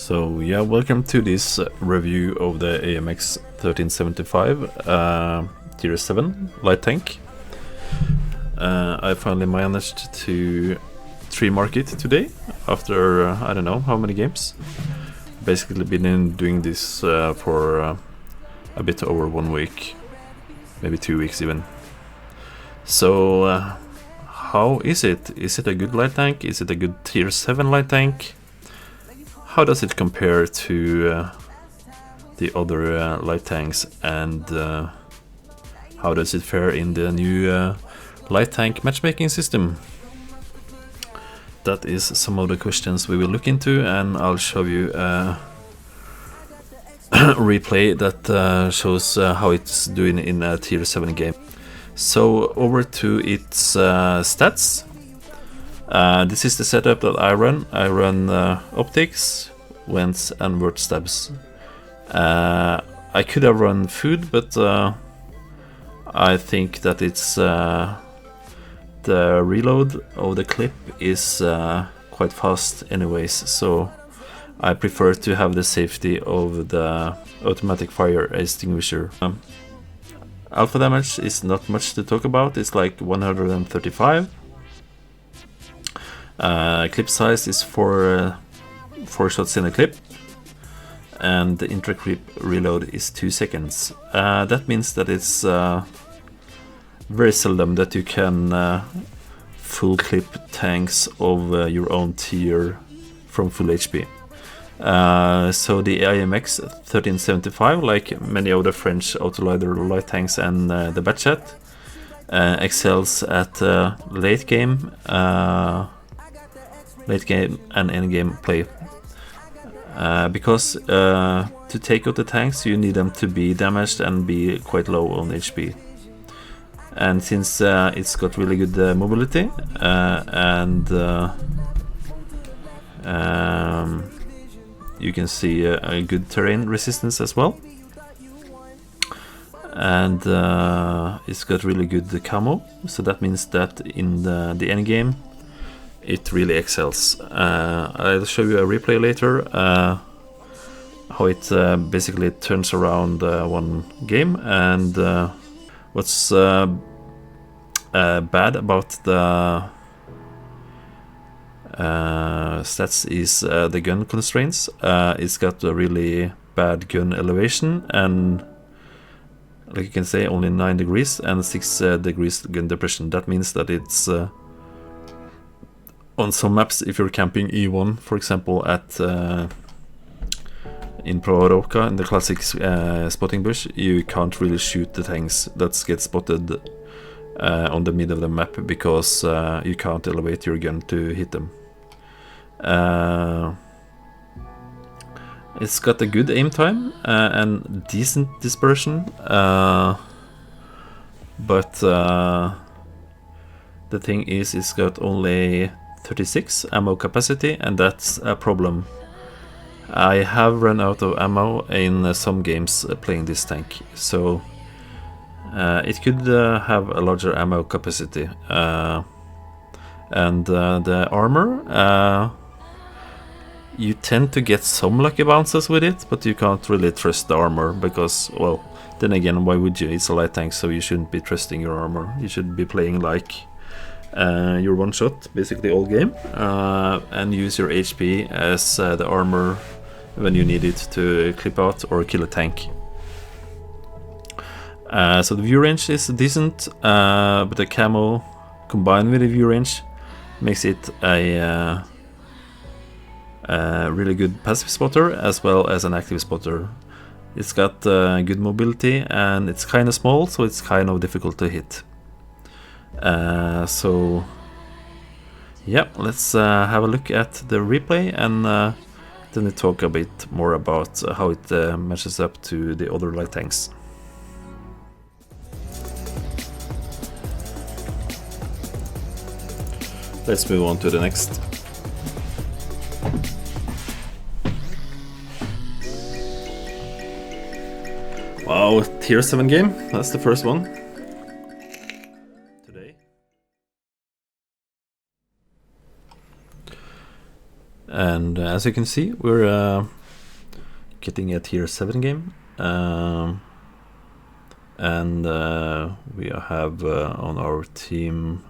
So yeah, welcome to this review of the AMX 1375 Tier 7 light tank. I finally managed to 3-mark it today after I don't know how many games. Basically been doing this for a bit over 1 week, maybe 2 weeks even. So how is it? Is it a good light tank? Is it a good Tier 7 light tank? How does it compare to the other light tanks, and how does it fare in the new light tank matchmaking system? That is some of the questions we will look into, and I'll show you a replay that shows how it's doing in a Tier 7 game. So over to its stats. This is the setup that I run. I run optics, vents and word stabs. I could have run food, but I think that it's the reload of the clip is quite fast anyways, so I prefer to have the safety of the automatic fire extinguisher. Alpha damage is not much to talk about, it's like 135. Clip size is 4 shots in a clip, and the intra-clip reload is 2 seconds. That means that it's very seldom that you can full clip tanks of your own tier from full HP. So the AMX 1375, like many other French Autolider light tanks and the Batchat, excels at late game and endgame play. Because to take out the tanks you need them to be damaged and be quite low on HP. And since it's got really good mobility and you can see a good terrain resistance as well, and it's got really good camo, so that means that in the end game it really excels. I'll show you a replay later how it basically turns around one game, and what's bad about the stats is the gun constraints. It's got a really bad gun elevation, and like you can say only 9 degrees and 6 degrees gun depression. That means that it's on some maps, if you're camping E1 for example at in Proroka in the classic spotting bush, you can't really shoot the tanks that get spotted on the mid of the map because you can't elevate your gun to hit them. It's got a good aim time and decent dispersion, but the thing is it's got only 36 ammo capacity, and that's a problem. I have run out of ammo in some games playing this tank, so it could have a larger ammo capacity. And the armor, you tend to get some lucky bounces with it, but you can't really trust the armor because, well, then again, why would you? It's a light tank, so you shouldn't be trusting your armor. You should be playing like your one shot basically all game, and use your HP as the armor when you need it to clip out or kill a tank. So the view range is decent, but the camo combined with the view range makes it a really good passive spotter as well as an active spotter. It's got good mobility and it's kind of small, so it's kind of difficult to hit. So yeah, let's have a look at the replay, and then we talk a bit more about how it matches up to the other light tanks. Let's move on to the next. Wow, Tier 7 game, that's the first one today. And as you can see, we're getting a tier 7 game. And we have on our team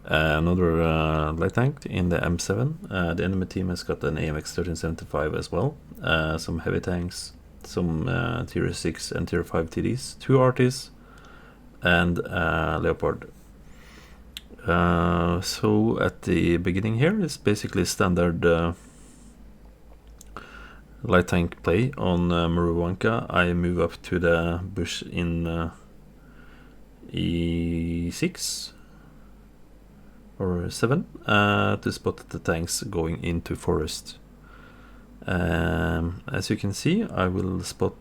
another light tank in the M7. The enemy team has got an AMX 1375 as well. Some heavy tanks, some tier 6 and tier 5 TDs, 2 RTs, and Leopard. So at the beginning here is basically standard light tank play on Muruwanka. I move up to the bush in E6 or 7 to spot the tanks going into forest. As you can see, I will spot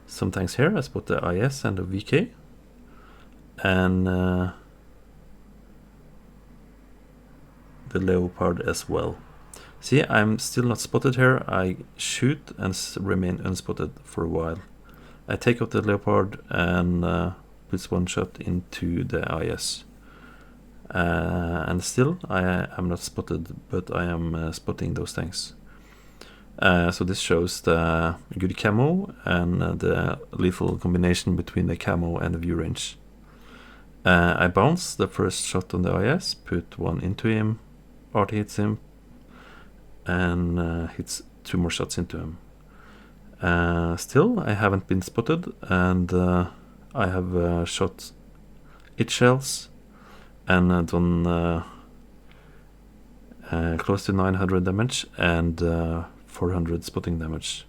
some tanks here. I spot the IS and the VK, and the Leopard as well. See, I'm still not spotted here. I shoot and remain unspotted for a while. I take out the Leopard and puts one shot into the IS. And still, I am not spotted, but I am spotting those tanks. So this shows the good camo and the lethal combination between the camo and the view range. I bounce the first shot on the IS, put one into him, RT hits him, and hits 2 more shots into him. Still, I haven't been spotted, and I have shot 8 shells and done close to 900 damage and 400 spotting damage.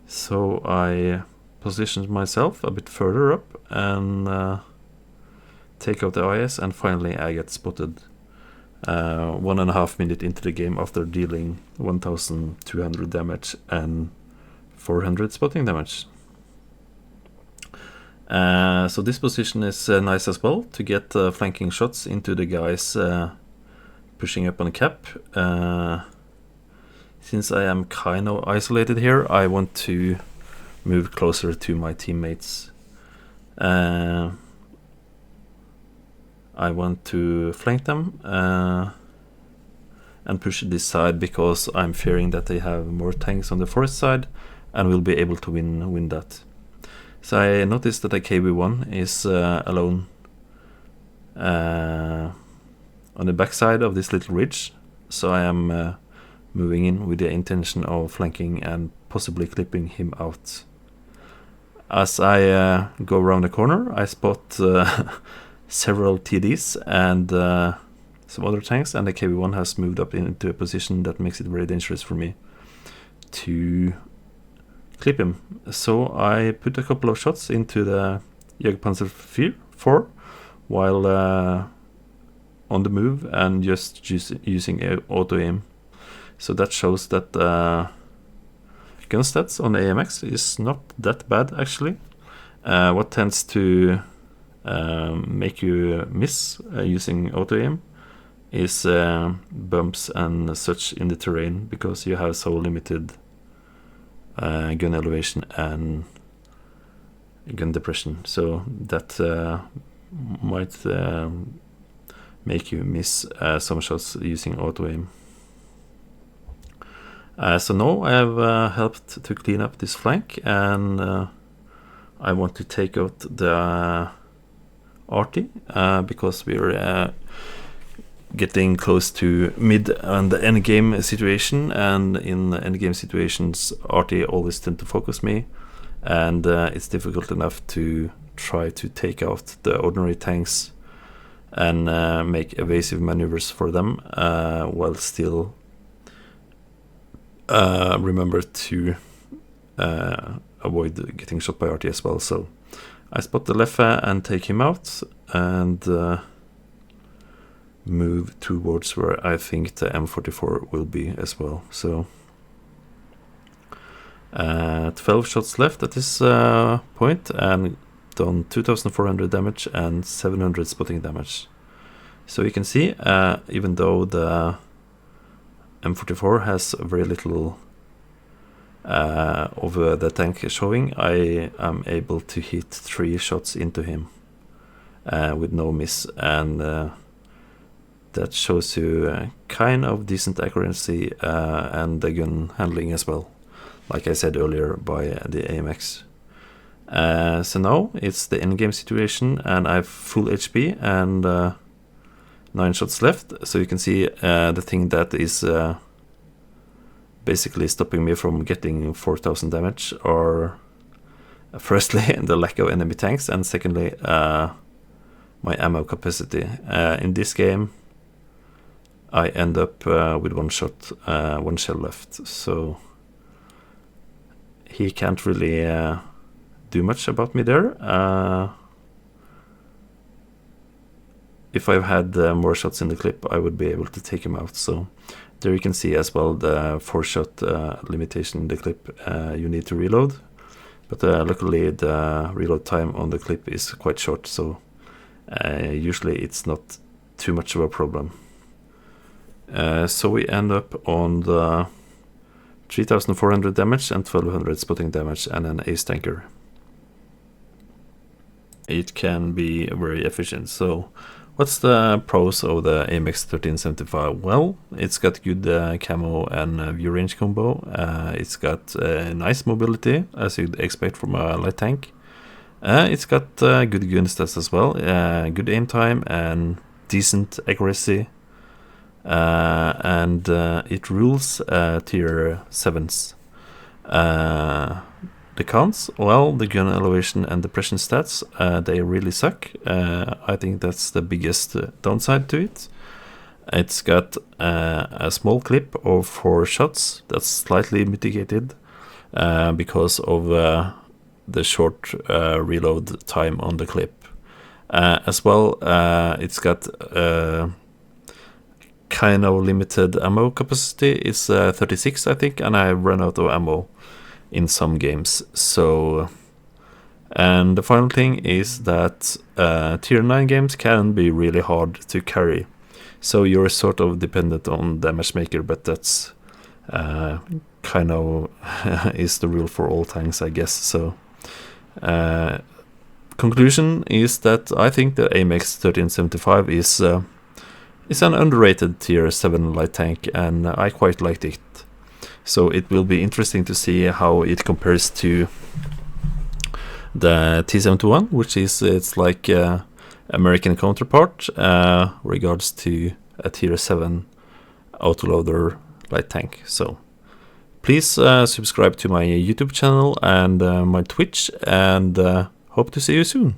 So I positioned myself a bit further up and take out the IS, and finally I get spotted 1.5 minutes into the game after dealing 1200 damage and 400 spotting damage. So this position is nice as well to get flanking shots into the guys pushing up on cap. Since I am kind of isolated here, I want to move closer to my teammates. I want to flank them and push this side because I'm fearing that they have more tanks on the forest side and will be able to win that. So I noticed that the KV-1 is alone on the backside of this little ridge, so I am moving in with the intention of flanking and possibly clipping him out. As I go around the corner, I spot several TDs and some other tanks, and the KV-1 has moved up into a position that makes it very dangerous for me to clip him. So I put a couple of shots into the Jagdpanzer 4 while on the move and just using auto aim. So that shows that gun stats on the AMX is not that bad actually. What tends to make you miss using auto aim is bumps and such in the terrain, because you have so limited gun elevation and gun depression, so that might make you miss some shots using auto aim. So now I have helped to clean up this flank, and I want to take out the RT because we're getting close to mid and the end game situation, and in end game situations RT always tend to focus me, and it's difficult enough to try to take out the ordinary tanks and make evasive maneuvers for them while still remember to avoid getting shot by RT as well. So I spot the Leffe and take him out and move towards where I think the M44 will be as well. So 12 shots left at this point, and done 2400 damage and 700 spotting damage. So you can see, even though the M44 has very little of the tank showing, I am able to hit 3 shots into him with no miss, and that shows you kind of decent accuracy and the gun handling as well, like I said earlier, by the AMX. So now it's the endgame situation, and I have full HP and 9 shots left. So you can see the thing that is basically stopping me from getting 4000 damage, or firstly the lack of enemy tanks, and secondly my ammo capacity. In this game I end up with 1 shot, 1 shell left, so he can't really do much about me there. If I've had more shots in the clip, I would be able to take him out. So there you can see as well the 4-shot limitation in the clip. You need to reload, but luckily the reload time on the clip is quite short, so usually it's not too much of a problem. So we end up on the 3400 damage and 1200 spotting damage and an ace tanker. It can be very efficient. So what's the pros of the AMX 1375? Well, it's got good camo and view range combo. It's got nice mobility, as you'd expect from a light tank. It's got good gun stats as well, good aim time and decent accuracy. And it rules tier 7s. The cons, well, the gun elevation and depression stats, they really suck. I think that's the biggest downside to it. It's got a small clip of 4 shots. That's slightly mitigated because of the short reload time on the clip. As well, it's got kind of limited ammo capacity. It's 36, I think, and I run out of ammo in some games. So, and the final thing is that tier 9 games can be really hard to carry, so you're sort of dependent on the matchmaker, but that's kind of is the rule for all tanks, I guess. So conclusion is that I think the AMX 1375 is an underrated tier 7 light tank, and I quite liked it. So it will be interesting to see how it compares to the T71, which is its like American counterpart regards to a tier 7 autoloader light tank. So please subscribe to my YouTube channel and my Twitch, and hope to see you soon.